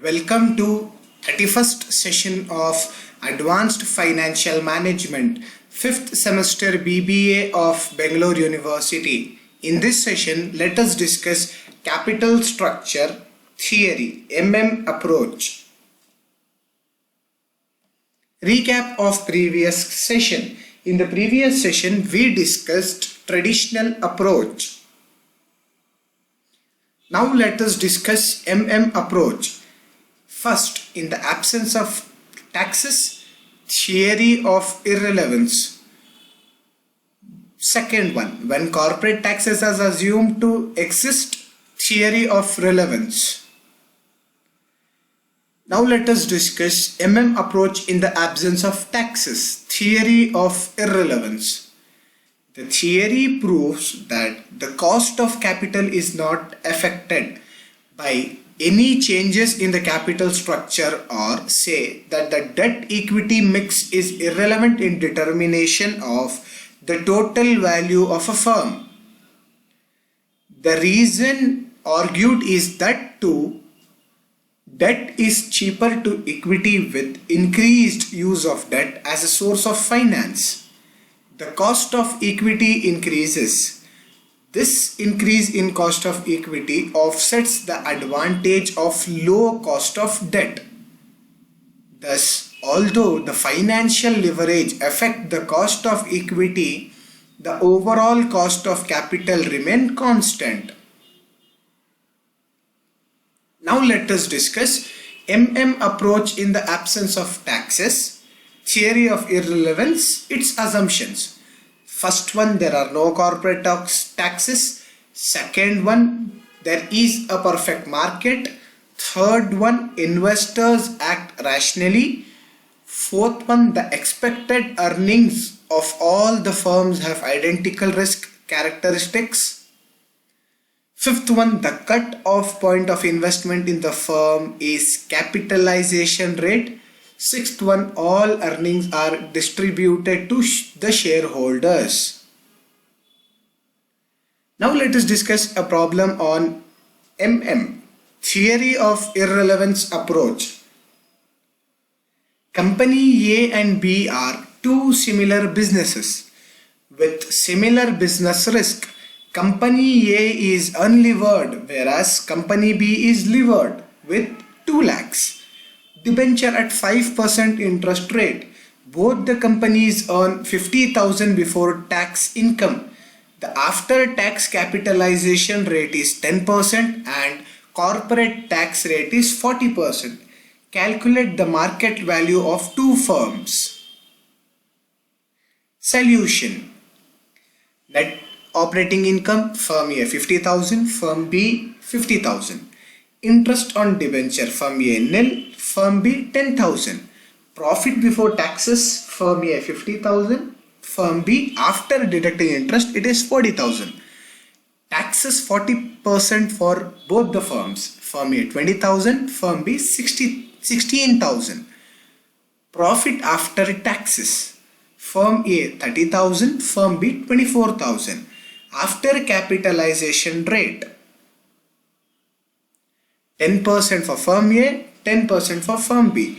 Welcome to 31st session of Advanced Financial Management 5th semester BBA of Bangalore University. In this session, let us discuss capital structure theory, approach. Recap of previous session. In the previous session, we discussed traditional approach. Now let us discuss approach. First, in the absence of taxes, theory of irrelevance. Second one, when corporate taxes are assumed to exist, theory of relevance. Now let us discuss approach in the absence of taxes, theory of irrelevance. The theory proves that the cost of capital is not affected by any changes in the capital structure, or say that the debt equity mix is irrelevant in determination of the total value of a firm. The reason argued is that debt is cheaper to equity with increased use of debt as a source of finance. The cost of equity increases. This increase in cost of equity offsets the advantage of low cost of debt. Thus, although the financial leverage affects the cost of equity, the overall cost of capital remains constant. Now let us discuss approach in the absence of taxes, theory of irrelevance, its assumptions. First one, there are no corporate taxes. Second one, there is a perfect market. Third one, investors act rationally. Fourth one, the expected earnings of all the firms have identical risk characteristics. Fifth one, the cut-off point of investment in the firm is capitalization rate. Sixth one, all earnings are distributed to the shareholders. Now let us discuss a problem on theory of irrelevance approach. Company A and B are two similar businesses with similar business risk. Company A is unlevered, whereas Company B is levered with 2 lakhs. Debenture at 5% interest rate. Both the companies earn 50,000 before tax income. The after tax capitalization rate is 10% and corporate tax rate is 40%. Calculate the market value of two firms. Solution. Net operating income, firm A 50,000, firm B 50,000. Interest on debenture, firm A nil, firm B 10,000. Profit before taxes, firm A 50,000, firm B after deducting interest it is 40,000. Taxes 40% for both the firms, firm A 20,000, firm B 16,000. Profit after taxes, firm A 30,000, firm B 24,000. After capitalization rate, 10% for firm A, 10% for firm B.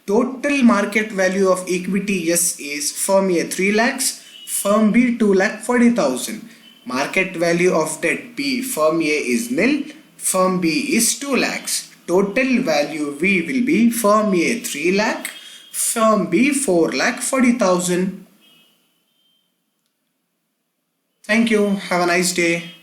Total market value of equity yes is firm A 3 lakhs, firm B 2 lakh 40,000. Market value of debt B, firm A is nil, firm B is 2 lakhs. Total value V will be firm A 3 lakh, firm B 4 lakh 40,000. Thank you. Have a nice day.